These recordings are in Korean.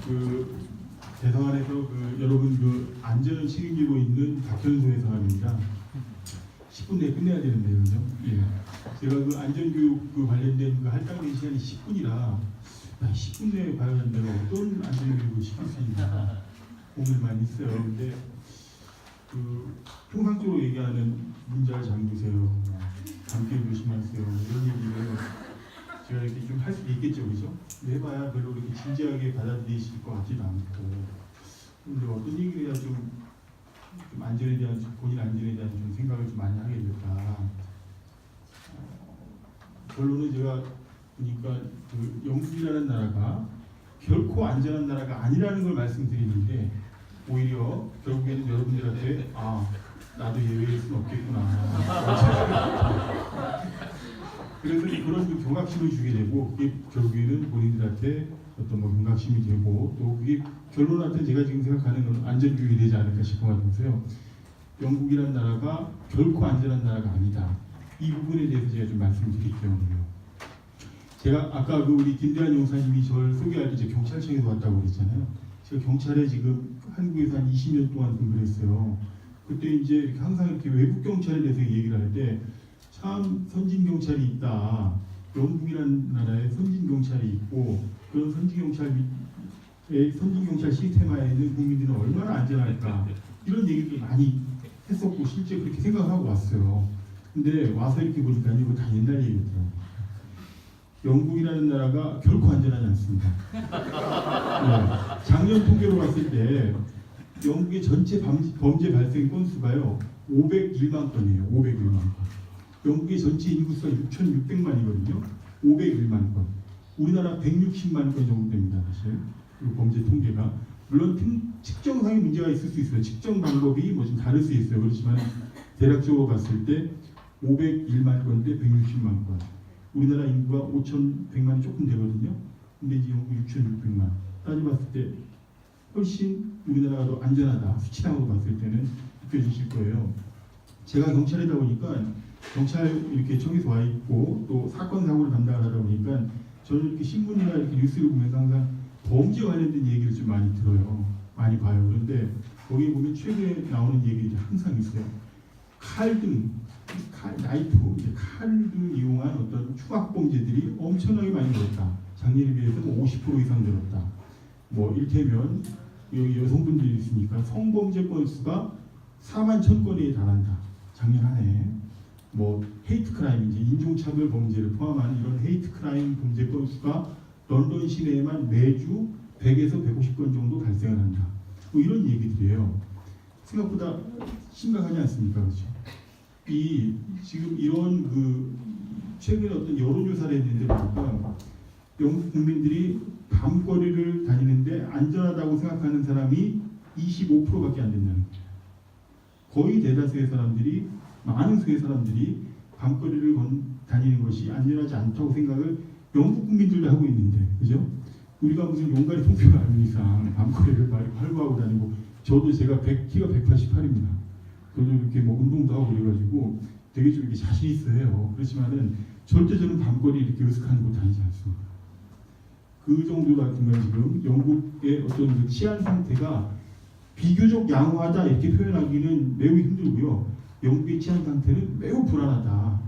그 대사관에서 여러분 안전을 책임지고 있는 박현수 대사관입니다. 10분 내에 끝내야 되는데요, 그죠? 예. 제가 안전교육 관련된 할당된 시간이 10분이라 10분 내에 과연 내가 어떤 안전교육을 시킬 수 있나 고민을 많이 했어요. 근데 통상적으로 얘기하는 문자를 잠그세요, 감기를 조심하세요, 이런 얘기를 제가 이렇게 좀 할 수도 있겠죠, 그죠? 근데 해봐야 별로 그렇게 진지하게 받아들이실 것 같지도 않고, 근데 어떤 얘기를 해야 좀 안전에 대한, 본인 안전에 대한 좀 생각을 좀 많이 하게 될까. 결론은 제가 보니까 영국이라는 나라가 결코 안전한 나라가 아니라는 걸 말씀드리는데, 오히려 결국에는 여러분들한테 나도 예외일 수는 없겠구나. 그래서 그런 경각심을 주게 되고, 그게 결국에는 본인들한테 어떤 경각심이 되고, 또 그게 결론한테 제가 지금 생각하는 건 안전교육이 되지 않을까 싶어가지고요. 영국이라는 나라가 결코 안전한 나라가 아니다. 이 부분에 대해서 제가 좀 말씀드릴게요. 제가 아까 우리 김대한 용사님이 저를 소개할 때 경찰청에서 왔다고 그랬잖아요. 제가 경찰에 지금 한국에서 한 20년 동안 근무했어요. 그때 이제 항상 이렇게 외국 경찰에 대해서 얘기를 할 때 참 선진 경찰이 있다. 영국이라는 나라에 선진 경찰이 있고, 그런 선진 경찰 시스템하에 있는 국민들은 얼마나 안전할까, 이런 얘기도 많이 했었고 실제 그렇게 생각하고 왔어요. 근데 와서 이렇게 보니까 이거 다 옛날 얘기더라고요. 영국이라는 나라가 결코 안전하지 않습니다. 네. 작년 통계로 봤을 때 영국의 전체 범죄 발생 건수가요 501만 건이에요. 501만 건. 영국의 전체 인구수가 6,600만이거든요. 501만 건. 우리나라 160만 건 정도 됩니다. 사실 그 범죄 통계가. 물론 측정상의 문제가 있을 수 있어요. 측정 방법이 좀 다를 수 있어요. 그렇지만 대략적으로 봤을 때 501만 건대 160만 건. 우리나라 인구가 5,100만이 조금 되거든요. 근데 이제 영국 6,600만. 따져봤을 때 훨씬 우리나라가 더 안전하다. 수치상으로 봤을 때는 느껴지실 거예요. 제가 경찰이다 보니까 경찰 이렇게 청에서 와 있고 또 사건 사고를 담당하다 보니까 저는 이렇게 신문이나 이렇게 뉴스를 보면서 항상 범죄 관련된 얘기를 좀 많이 들어요. 많이 봐요. 그런데 거기에 보면 최근에 나오는 얘기들이 항상 있어요. 나이프, 칼을 이용한 어떤 추락 범죄들이 엄청나게 많이 늘었다. 작년에 비해서 50% 이상 늘었다. 일테면 여기 여성분들이 있으니까 성범죄 건수가 4만 1,000건에 달한다. 작년 한 해. 헤이트 크라임, 이제 인종차별 범죄를 포함한 이런 헤이트 크라임 범죄 건수가 런던 시내에만 매주 100에서 150건 정도 발생을 한다. 이런 얘기들이에요. 생각보다 심각하지 않습니까? 그렇죠? 지금 이런 최근에 어떤 여론조사를 했는데 보니까 영국 국민들이 밤거리를 다니는데 안전하다고 생각하는 사람이 25%밖에 안 된다는 거예요. 거의 대다수의 사람들이, 많은 수의 사람들이 밤거리를 다니는 것이 안전하지 않다고 생각을 영국 국민들도 하고 있는데, 그죠? 우리가 무슨 용가리 통뼈가 아닌 이상 밤거리를 활보하고 다니고, 제가 키가 188입니다. 저도 이렇게 운동도 하고 그래가지고 되게 좀 이렇게 자신 있어 해요. 그렇지만은 절대 저는 밤거리 이렇게 으슥하는 곳 다니지 않습니다. 그 정도 같은 건 지금 영국의 어떤 치안 상태가 비교적 양호하다 이렇게 표현하기는 매우 힘들고요. 영국의 치안 상태는 매우 불안하다.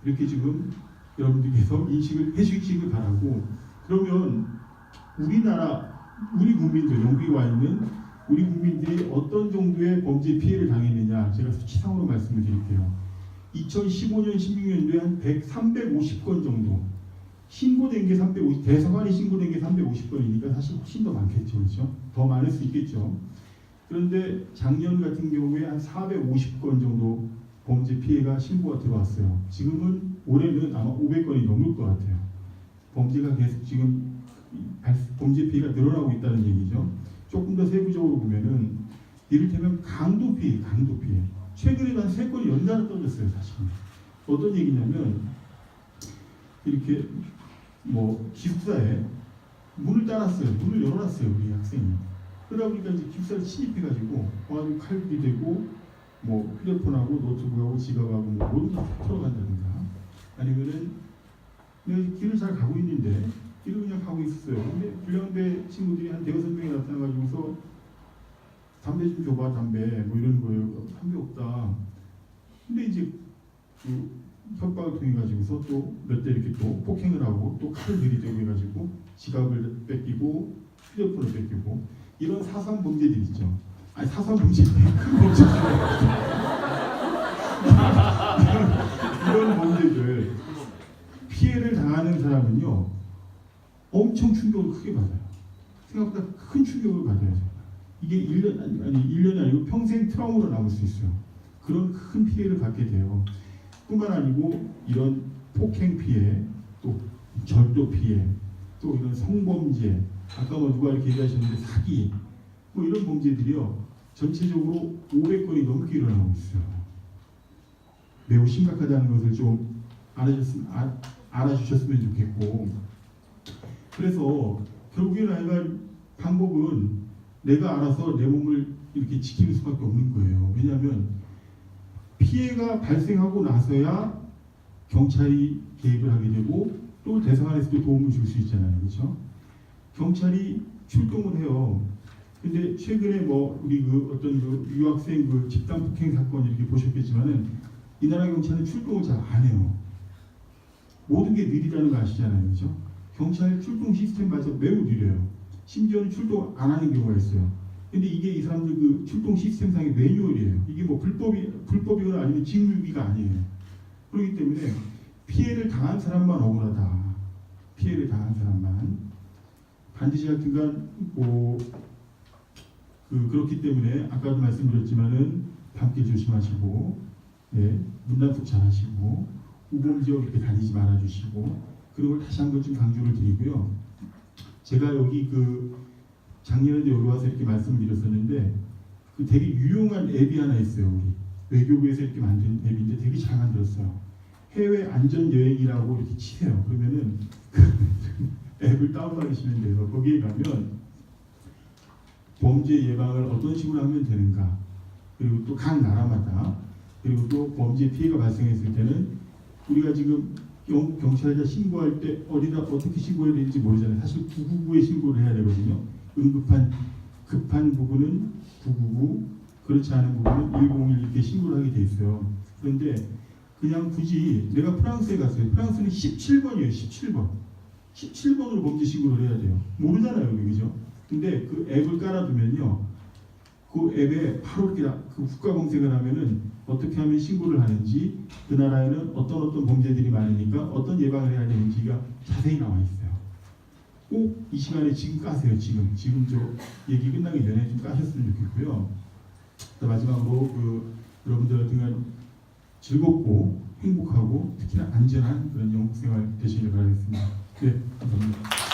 이렇게 지금 여러분들께서 인식을 해주시길 바라고, 그러면 우리 국민들, 영국에 와 있는 우리 국민들이 어떤 정도의 범죄 피해를 당했느냐, 제가 수치상으로 말씀을 드릴게요. 2015년, 16년도에 한 350건 정도 신고된 게 350, 대사관이 신고된 게 350건이니까 사실 훨씬 더 많겠죠, 그렇죠? 더 많을 수 있겠죠. 그런데 작년 같은 경우에 한 450건 정도 범죄 피해가 신고가 들어왔어요. 올해는 아마 500건이 넘을 것 같아요. 범죄가 계속 지금 범죄 피해가 늘어나고 있다는 얘기죠. 조금 더 세부적으로 보면은 이를테면 강도 피해. 최근에도 한 3건이 연달아 떨어졌어요, 사실. 어떤 얘기냐면 이렇게 기숙사에 문을 열어놨어요, 우리 학생이. 그러다 보니까 이제 기숙사를 침입해가지고 와가지고 칼도 대고 휴대폰하고 노트북하고 지갑하고 모든 걸 다 털어간다든가, 아니면은 길을 잘 가고 있는데 이러고 그냥 가고 있었어요. 근데 불량배 친구들이 한 대여섯 명이 나타나가지고서 담배 좀 줘봐, 담배. 뭐 이러는 거예요. 담배 없다. 근데 이제 그 협박을 통해 가지고서 또 몇 대 이렇게 또 폭행을 하고 또 칼을 들이대고 해가지고 지갑을 뺏기고 휴대폰을 뺏기고 이런 사상 범죄들 있죠. 아니 사상 범죄 큰 범죄 이런 범죄들 피해를 당하는 사람은요 엄청 충격을 크게 받아요. 생각보다 큰 충격을 받아요. 이게 1년 아니 1년이 아니고 평생 트라우마로 남을 수 있어요. 그런 큰 피해를 받게 돼요. 뿐만 아니고 이런 폭행 피해, 또 절도 피해, 또 이런 성범죄, 아까 뭐 누가 이렇게 얘기하셨는데 사기, 뭐 이런 범죄들이요 전체적으로 500건이 넘게 일어나고 있어요. 매우 심각하다는 것을 좀 알아주셨으면 좋겠고, 그래서 결국에는 아이가 방법은 내가 알아서 내 몸을 이렇게 지키는 수밖에 없는 거예요. 왜냐하면 피해가 발생하고 나서야 경찰이 개입을 하게 되고 또 대상안에서도 도움을 줄 수 있잖아요. 그렇죠? 경찰이 출동을 해요. 근데 최근에 뭐 우리 그 어떤 그 유학생 그 집단 폭행 사건 이렇게 보셨겠지만은 이 나라 경찰은 출동을 잘 안 해요. 모든 게 느리다는 거 아시잖아요. 그렇죠? 경찰 출동 시스템마저 매우 느려요. 심지어는 출동 안 하는 경우가 있어요. 근데 이게 이 사람들 그 출동 시스템상의 매뉴얼이에요. 이게 뭐 불법이거나 아니면 직무유기가 아니에요. 그렇기 때문에 피해를 당한 사람만 억울하다. 피해를 당한 사람만 반드시 하여튼간 뭐 그렇기 때문에 아까도 말씀드렸지만은 밤길 조심하시고 예, 문단속 잘하시고 우범 지역 이렇게 다니지 말아주시고 그리고 다시 한번 좀 강조를 드리고요. 제가 여기 그 작년에도 여기 와서 이렇게 말씀을 드렸었는데 그 되게 유용한 앱이 하나 있어요. 우리 외교부에서 이렇게 만든 앱인데 되게 잘 만들었어요. 해외 안전 여행이라고 이렇게 치세요. 그러면은 앱을 다운받으시면 돼요. 거기에 가면 범죄 예방을 어떤 식으로 하면 되는가, 그리고 또 각 나라마다, 그리고 또 범죄 피해가 발생했을 때는 우리가 지금 영국 경찰에 신고할 때 어디다 어떻게 신고해야 되는지 모르잖아요. 사실 999에 신고를 해야 되거든요. 급한 부분은 999, 그렇지 않은 부분은 101 이렇게 신고를 하게 돼 있어요. 그런데 그냥 굳이 내가 프랑스에 갔어요. 프랑스는 17번이에요. 17번. 17번으로 범죄 신고를 해야 돼요. 모르잖아요. 그죠? 근데 그 앱을 깔아두면요. 그 앱에 바로 이렇게 그 국가 검색을 하면은 어떻게 하면 신고를 하는지, 그 나라에는 어떤 범죄들이 많으니까 어떤 예방을 해야 되는지가 자세히 나와 있어요. 꼭 이 시간에 지금 까세요. 지금 저 얘기 끝나기 전에 좀 까셨으면 좋겠고요. 마지막으로 여러분들 같은 건 즐겁고 행복하고 특히나 안전한 그런 영국 생활 되시길 바라겠습니다. 네, 감사합니다.